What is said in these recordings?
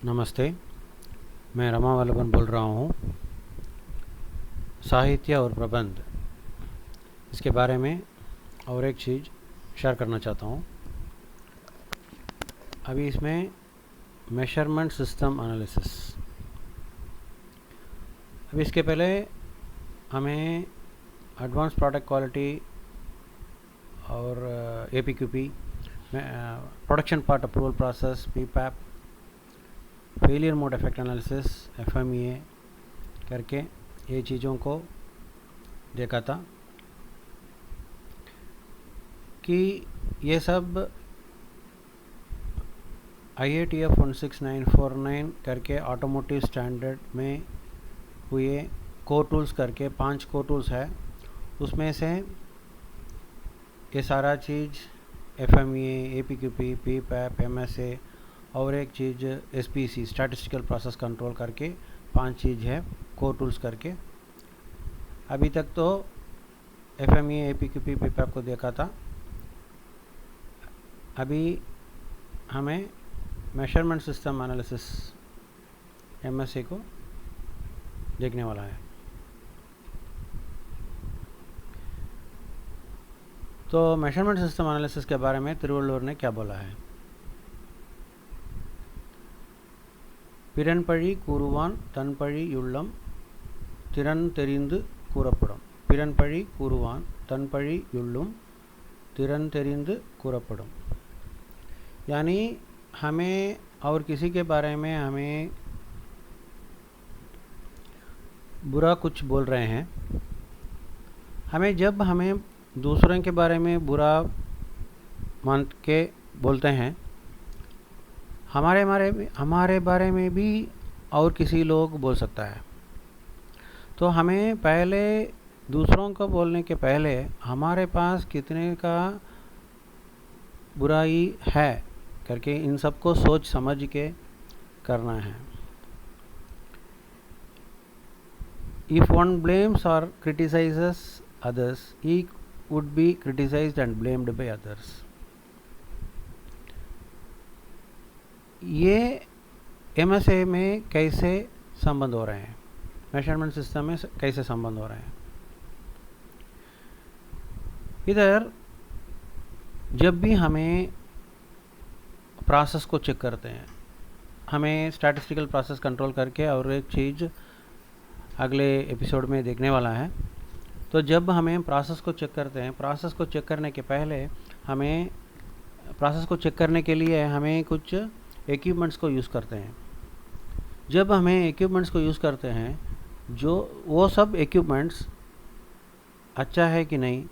नमस्ते, मैं रमा वल्लभन बोल रहा हूँ। साहित्य और प्रबंध इसके बारे में और एक चीज़ शेयर करना चाहता हूँ। अभी इसमें मेजरमेंट सिस्टम एनालिसिस। अभी इसके पहले हमें एडवांस प्रोडक्ट क्वालिटी और APQP, production part approval process, PPAP, failure mode effect analysis, FMEA करके ये चीज़ों को देखा था कि ये सब IATF 16949 करके ऑटोमोटिव स्टैंडर्ड में हुए कोर टूल्स करके 5 कोर टूल्स है। उसमें से ये सारा चीज़ FMEA, APQP, PPAP, MSA और एक चीज़ SPC स्टैटिस्टिकल प्रोसेस कंट्रोल करके 5 चीज़ है कोर टूल्स करके। अभी तक तो FMEA, APQP, PPAP को देखा था। अभी हमें मेजरमेंट सिस्टम एनालिसिस MSA को देखने वाला है। तो मेजरमेंट सिस्टम एनालिसिस के बारे में तिरुवल्लुवर ने क्या बोला है? பிறன்பழி கூறுவான் தன்பழி யுள்ளம் திறன் தெரிந்து கூறப்படும்। பிறன்பழி கூறுவான் तनपழி युल्लुम तिरन தெரிந்து கூறப்படும்। यानी हमें और किसी के बारे में हमें बुरा कुछ बोल रहे हैं, जब हमें दूसरों के बारे में बुरा मान के बोलते हैं, हमारे बारे में भी और किसी लोग बोल सकता है। तो हमें पहले दूसरों को बोलने के पहले हमारे पास कितने का बुराई है करके इन सबको सोच समझ के करना है। If one blames or criticizes others, he would be criticized and blamed by others. ये MSA में कैसे संबंध हो रहे हैं, मेजरमेंट सिस्टम में कैसे संबंध हो रहे हैं? इधर जब भी हमें प्रोसेस को चेक करते हैं, हमें स्टैटिस्टिकल प्रोसेस कंट्रोल करके और एक चीज़ अगले एपिसोड में देखने वाला है। तो जब हमें प्रोसेस को चेक करते हैं, प्रोसेस को चेक करने के पहले हमें प्रोसेस को चेक करने के लिए हमें कुछ इक्विपमेंट्स को यूज़ करते हैं। जब हमें इक्विपमेंट्स को यूज़ करते हैं, जो वो सब इक्विपमेंट्स अच्छा है कि नहीं,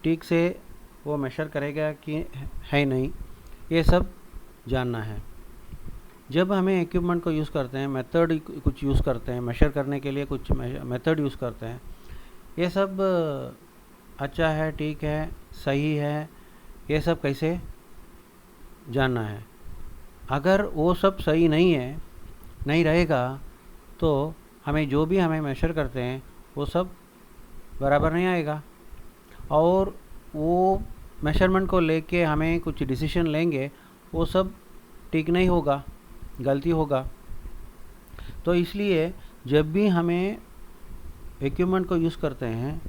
ठीक से वो मेजर करेगा कि है नहीं, ये सब जानना है। जब हमें इक्विपमेंट को यूज़ करते हैं, मेथड कुछ यूज़ करते हैं, मेजर करने के लिए कुछ मेथड यूज़ करते हैं, ये सब अच्छा है, ठीक है, सही है, ये सब कैसे जानना है? अगर वो सब सही नहीं रहेगा तो हमें जो भी हमें मेजर करते हैं वो सब बराबर नहीं आएगा, और वो मेजरमेंट को लेके हमें कुछ डिसीजन लेंगे, वो सब ठीक नहीं होगा, गलती होगा। तो इसलिए जब भी हमें इक्विपमेंट को यूज़ करते हैं,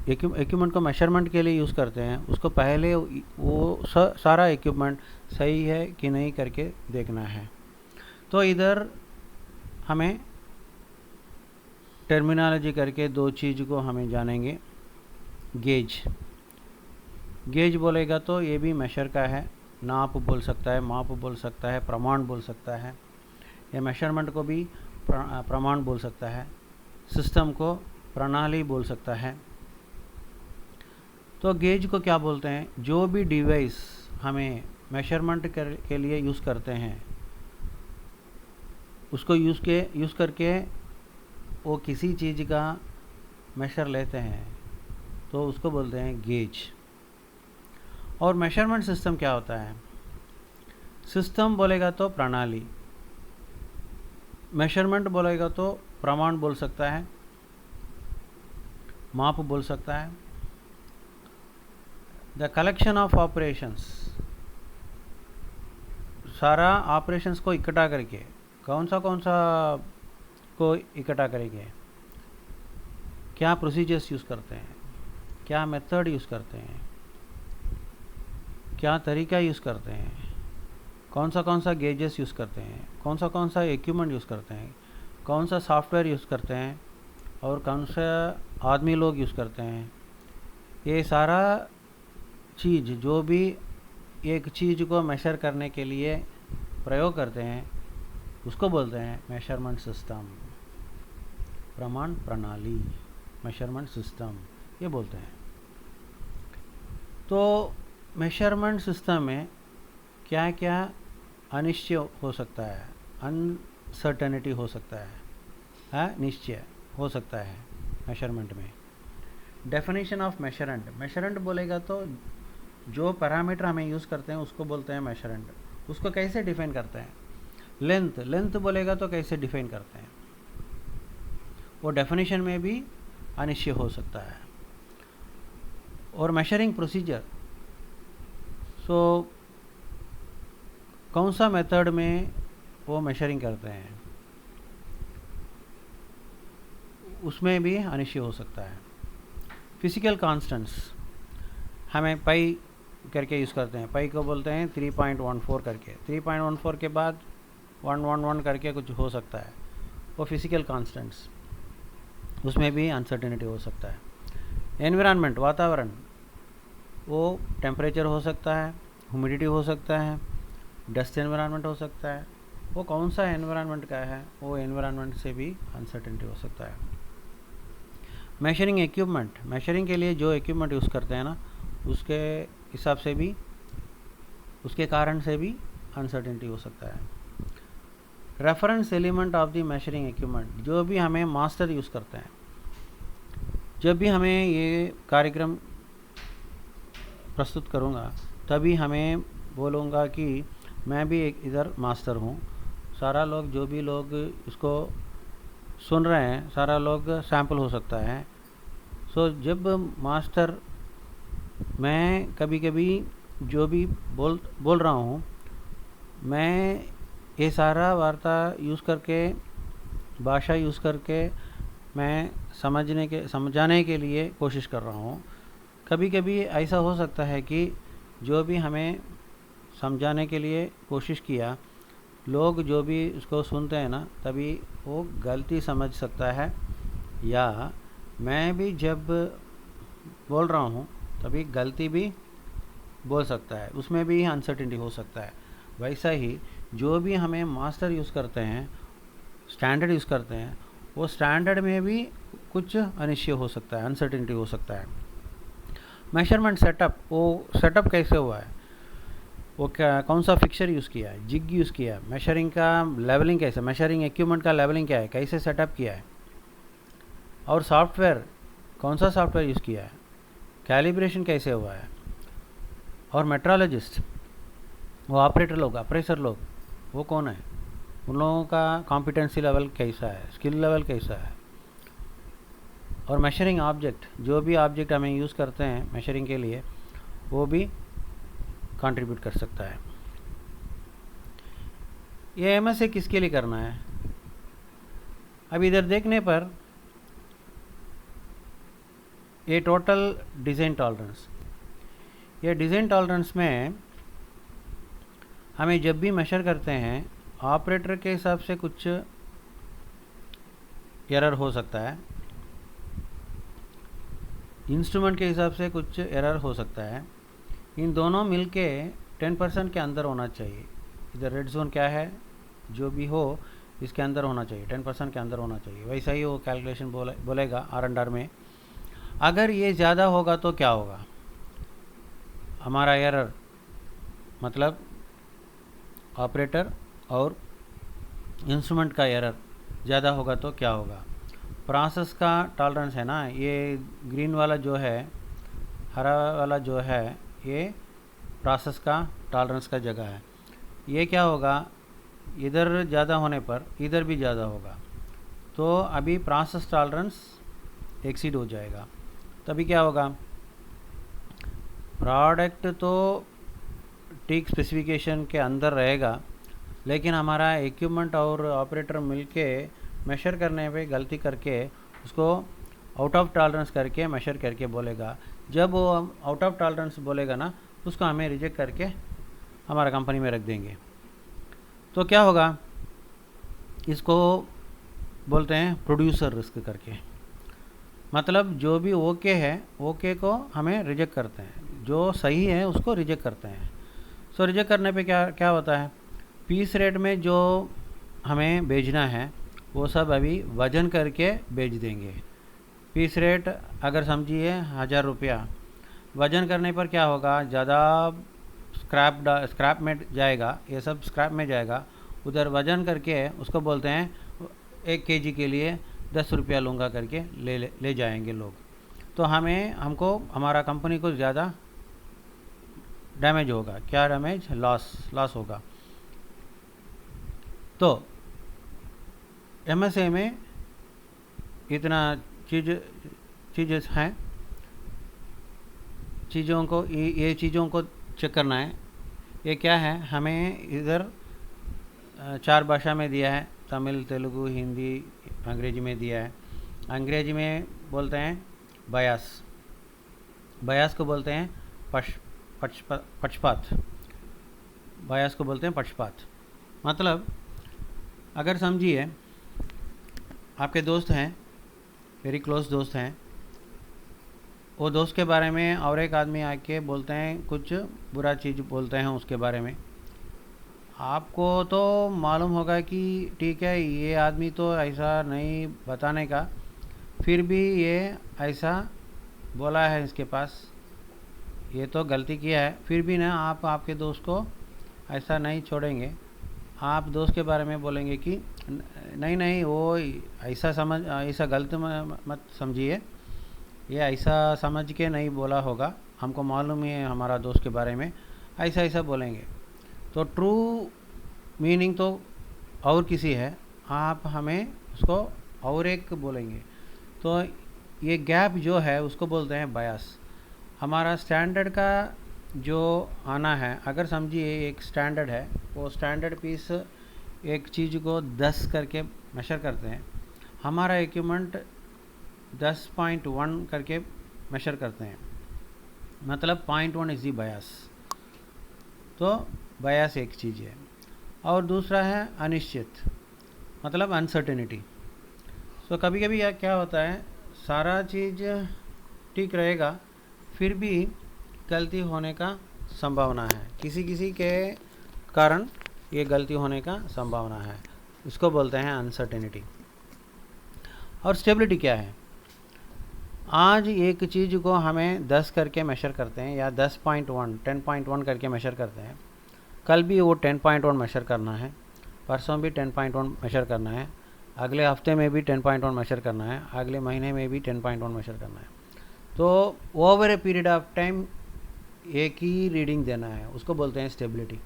इक्विपमेंट को मेजरमेंट के लिए यूज़ करते हैं, उसको पहले वो सारा इक्विपमेंट सही है कि नहीं करके देखना है। तो इधर हमें टर्मिनोलॉजी करके 2 चीज़ को हमें जानेंगे। गेज बोलेगा तो ये भी मेजर का है, नाप बोल सकता है, माप बोल सकता है, प्रमाण बोल सकता है। ये मेजरमेंट को भी प्रमाण बोल सकता है, सिस्टम को प्रणाली बोल सकता है। तो गेज को क्या बोलते हैं? जो भी डिवाइस हमें मेजरमेंट के लिए यूज़ करते हैं, उसको यूज़ करके वो किसी चीज़ का मेजर लेते हैं, तो उसको बोलते हैं गेज। और मेजरमेंट सिस्टम क्या होता है? सिस्टम बोलेगा तो प्रणाली, मेजरमेंट बोलेगा तो प्रमाण बोल सकता है, माप बोल सकता है। द कलेक्शन ऑफ ऑपरेशंस, सारा ऑपरेशंस को इकट्ठा करके कौन सा को इकट्ठा करेंगे, क्या प्रोसीजर्स यूज़ करते हैं, क्या मेथड यूज़ करते हैं, क्या तरीका यूज़ करते हैं, कौन सा गेजेस यूज़ करते हैं, कौन सा इक्विपमेंट यूज़ करते हैं, कौन सा सॉफ्टवेयर यूज़ करते हैं और कौन सा आदमी लोग यूज़ करते हैं। ये सारा चीज़ जो भी एक चीज़ को मेशर करने के लिए प्रयोग करते हैं उसको बोलते हैं मेजरमेंट सिस्टम, प्रमाण प्रणाली, मेजरमेंट सिस्टम ये बोलते हैं। तो मेजरमेंट सिस्टम में क्या क्या अनिश्चय हो सकता है, अनसर्टेनिटी हो सकता है, निश्चय हो सकता है मेजरमेंट में। डेफिनेशन ऑफ मेजरेंट, मेजरेंट बोलेगा तो जो पैरामीटर हमें यूज़ करते हैं उसको बोलते हैं मेजरेंट। उसको कैसे डिफाइन करते हैं, लेंथ, लेंथ बोलेगा तो कैसे डिफाइन करते हैं, वो डेफिनेशन में भी अनिश्चय हो सकता है। और मेजरिंग प्रोसीजर, सो कौन सा मेथड में वो मेजरिंग करते हैं उसमें भी अनिश्चय हो सकता है। फिजिकल कांस्टेंट्स हमें पाई करके यूज़ करते हैं, पाई को बोलते हैं 3.14 करके, 3.14 के बाद 111 करके कुछ हो सकता है, वो फिजिकल कांस्टेंट्स, उसमें भी अनसर्टेनिटी हो सकता है। एनवायरनमेंट, वातावरण, वो टेम्परेचर हो सकता है, ह्यूमिडिटी हो सकता है, डस्ट एनवायरनमेंट हो सकता है, वो कौन सा एनवायरनमेंट का है, वो एनवायरनमेंट से भी अनसर्टेनिटी हो सकता है। मेजरिंग इक्विपमेंट, मेजरिंग के लिए जो इक्विपमेंट यूज़ करते हैं ना उसके हिसाब से भी, उसके कारण से भी अनसर्टेनिटी हो सकता है। Reference element of the measuring equipment, जो भी हमें मास्टर यूज़ करते हैं, जब भी हमें ये कार्यक्रम प्रस्तुत करूँगा तभी हमें बोलूँगा कि मैं भी एक इधर मास्टर हूँ, सारा लोग जो भी लोग इसको सुन रहे हैं सारा लोग सैंपल हो सकता है। सो जब मास्टर मैं कभी कभी जो भी बोल रहा हूँ, मैं ये सारा वार्ता यूज़ करके, भाषा यूज़ करके मैं समझाने के लिए कोशिश कर रहा हूँ। कभी कभी ऐसा हो सकता है कि जो भी हमें समझाने के लिए कोशिश किया, लोग जो भी उसको सुनते हैं ना तभी वो गलती समझ सकता है, या मैं भी जब बोल रहा हूँ तभी गलती भी बोल सकता है, उसमें भी अनसर्टेनिटी हो सकता है। वैसा ही जो भी हमें मास्टर यूज़ करते हैं, स्टैंडर्ड यूज़ करते हैं, वो स्टैंडर्ड में भी कुछ अनिश्चय हो सकता है, अनसर्टेनिटी हो सकता है। मेजरमेंट सेटअप, वो सेटअप कैसे हुआ है, वो क्या कौन सा फिक्सर यूज़ किया है, जिग यूज़ किया है, मेजरिंग का लेवलिंग कैसे, मेजरिंग इक्विपमेंट का लेवलिंग क्या है, कैसे सेटअप किया है, और सॉफ्टवेयर कौन सा सॉफ्टवेयर यूज़ किया है, कैलिब्रेशन कैसे हुआ है, और मेट्रोलॉजिस्ट वो ऑपरेटर लोग, अप्रेसर लोग वो कौन है, उन लोगों का कॉम्पिटेंसी लेवल कैसा है, स्किल लेवल कैसा है, और मेजरिंग ऑब्जेक्ट, जो भी ऑब्जेक्ट हमें यूज़ करते हैं मेजरिंग के लिए वो भी कंट्रीब्यूट कर सकता है। ये एमएसए किसके लिए करना है, अब इधर देखने पर ये टोटल डिज़ाइन टॉलरेंस, ये डिज़ाइन टॉलरेंस में हमें जब भी मेजर करते हैं ऑपरेटर के हिसाब से कुछ एरर हो सकता है, इंस्ट्रूमेंट के हिसाब से कुछ एरर हो सकता है, इन दोनों मिलके 10% के अंदर होना चाहिए। इधर रेड जोन क्या है, जो भी हो इसके अंदर होना चाहिए, 10% के अंदर होना चाहिए। वैसा ही वो कैलकुलेशन बोलेगा R&R में। अगर ये ज़्यादा होगा तो क्या होगा, हमारा एरर मतलब ऑपरेटर और इंस्ट्रूमेंट का एरर ज़्यादा होगा तो क्या होगा। प्रोसेस का टॉलरेंस है ना, ये ग्रीन वाला जो है, हरा वाला जो है, ये प्रोसेस का टॉलरेंस का जगह है। ये क्या होगा, इधर ज़्यादा होने पर इधर भी ज़्यादा होगा, तो अभी प्रोसेस टॉलरेंस एक्सीड हो जाएगा। तभी क्या होगा, प्रोडक्ट तो ठीक स्पेसिफिकेशन के अंदर रहेगा लेकिन हमारा इक्विपमेंट और ऑपरेटर मिलके मेशर करने पे गलती करके उसको आउट ऑफ टॉलरेंस करके मेशर करके बोलेगा। जब वो आउट ऑफ टॉलरेंस बोलेगा ना, उसको हमें रिजेक्ट करके हमारा कंपनी में रख देंगे। तो क्या होगा, इसको बोलते हैं प्रोड्यूसर रिस्क करके। मतलब जो भी ओके है, ओके को हमें रिजेक्ट करते हैं, जो सही है उसको रिजेक्ट करते हैं। सो रिजेक्ट करने पे क्या क्या होता है, पीस रेट में जो हमें भेजना है वो सब अभी वजन करके भेज देंगे। पीस रेट अगर समझिए 1000 रुपया, वजन करने पर क्या होगा, ज़्यादा स्क्रैप में जाएगा, ये सब स्क्रैप में जाएगा। उधर वजन करके उसको बोलते हैं 1 केजी के लिए 10 रुपया लूँगा करके ले जाएंगे लोग। तो हमको हमारा कंपनी को ज़्यादा डैमेज होगा। क्या डैमेज, लॉस होगा। तो एमएसए में इतना चीज़ें हैं, ये चीज़ों को चेक करना है। ये क्या है, हमें इधर 4 भाषा में दिया है, तमिल, तेलुगु, हिंदी, अंग्रेजी में दिया है। अंग्रेजी में बोलते हैं बयास को बोलते हैं पक्षपात। बयास को बोलते हैं पक्षपात। मतलब अगर समझिए आपके दोस्त हैं, वेरी क्लोज दोस्त हैं, वो दोस्त के बारे में और एक आदमी आके बोलते हैं, कुछ बुरा चीज़ बोलते हैं उसके बारे में। आपको तो मालूम होगा कि ठीक है, ये आदमी तो ऐसा नहीं बताने का, फिर भी ये ऐसा बोला है, इसके पास ये तो गलती किया है, फिर भी ना आप आपके दोस्त को ऐसा नहीं छोड़ेंगे। आप दोस्त के बारे में बोलेंगे कि नहीं वो ऐसा गलत मत समझिए, ये ऐसा समझ के नहीं बोला होगा, हमको मालूम है हमारा दोस्त के बारे में, ऐसा बोलेंगे। तो ट्रू मीनिंग तो और किसी है, आप हमें उसको और एक बोलेंगे। तो ये गैप जो है उसको बोलते हैं बायस। हमारा स्टैंडर्ड का जो आना है, अगर समझिए एक स्टैंडर्ड है, वो स्टैंडर्ड पीस एक चीज़ को 10 करके मेशर करते हैं, हमारा इक्विपमेंट 10.1 करके मेशर करते हैं, मतलब 0.1 इज़ दी बायस। तो बायस एक चीज़ है। और दूसरा है अनिश्चित, मतलब अनसर्टेनिटी। सो कभी कभी क्या होता है, सारा चीज़ ठीक रहेगा, फिर भी गलती होने का संभावना है, किसी के कारण ये गलती होने का संभावना है, इसको बोलते हैं अनसर्टेनिटी। और स्टेबिलिटी क्या है, आज एक चीज़ को हमें 10 करके मेशर करते हैं, या 10.1 करके मेशर करते हैं, कल भी वो 10.1 मेशर करना है, परसों भी 10.1 मेशर करना है, अगले हफ्ते में भी 10.1 मेशर करना है, अगले महीने में भी 10.1 मेशर करना है। तो over a period of time एक ही रीडिंग देना है, उसको बोलते हैं स्टेबिलिटी।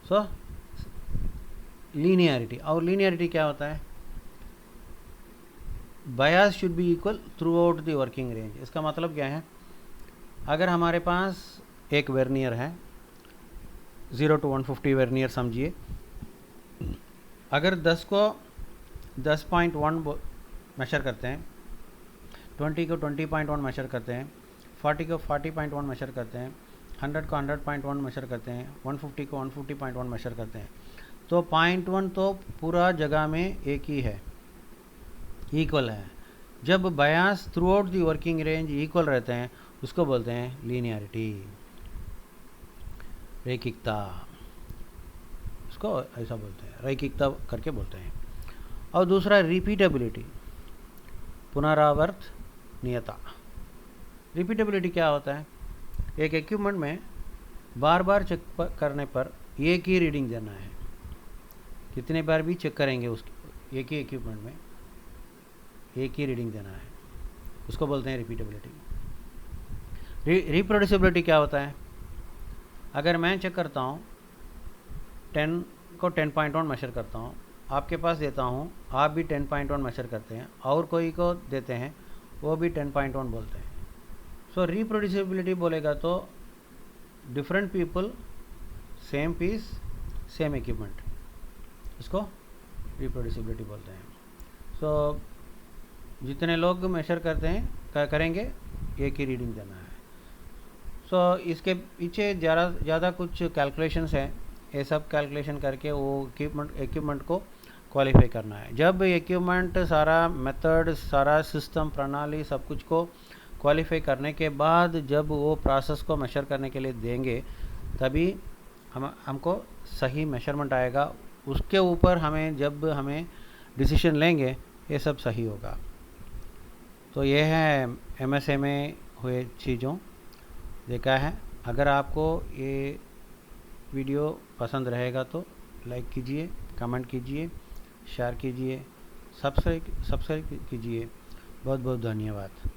So linearity. और लीनियरिटी क्या होता है, bias should be equal throughout the working range. इसका मतलब क्या है, अगर हमारे पास एक वर्नियर है, 0 to 150 वर्नियर समझिए, अगर 10 को 10.1 मेशर करते हैं, 20 को 20.1 मेशर करते हैं, 40 को 40.1 मेशर करते हैं, 100 को 100.1 मेशर करते हैं, 150 को 150.1 मेशर करते हैं, तो 0.1 तो पूरा जगह में एक ही है, इक्वल है। जब bias throughout the working range equal रहते हैं, उसको बोलते हैं लीनियरिटी, रैखिकता, इसको ऐसा बोलते हैं, रैखिकता करके बोलते हैं। और दूसरा रिपीटेबिलिटी, पुनरावर्तनीयता। रिपीटेबिलिटी क्या होता है, एक इक्विपमेंट में बार बार चेक करने पर एक ही रीडिंग देना है, कितने बार भी चेक करेंगे उसकी, एक ही इक्विपमेंट में एक ही रीडिंग देना है, उसको बोलते हैं रिपीटेबिलिटी। रिप्रोड्यूसिबिलिटी क्या होता है, अगर मैं चेक करता हूँ 10 को 10.1 मेशर करता हूँ, आपके पास देता हूँ, आप भी 10.1 मेशर करते हैं, और कोई को देते हैं, वो भी 10.1 बोलते हैं। सो रिप्रोड्यूसिबिलिटी बोलेगा तो different people same piece same equipment, इसको रिप्रोड्यूसिबिलिटी बोलते हैं। सो जितने लोग मेजर करते हैं करेंगे एक ही रीडिंग देना है। सो इसके पीछे ज़्यादा कुछ कैलकुलेशंस हैं, ये सब कैलकुलेशन करके वो इक्विपमेंट को क्वालिफाई करना है। जब इक्विपमेंट सारा मेथड सारा सिस्टम प्रणाली सब कुछ को क्वालिफाई करने के बाद जब वो प्रोसेस को मेजर करने के लिए देंगे तभी हमको सही मेजरमेंट आएगा। उसके ऊपर जब हमें डिसीजन लेंगे ये सब सही होगा। तो ये है MSA में हुए चीज़ों देखा है। अगर आपको ये वीडियो पसंद रहेगा तो लाइक कीजिए, कमेंट कीजिए, शेयर कीजिए, सब्सक्राइब कीजिए। बहुत बहुत धन्यवाद।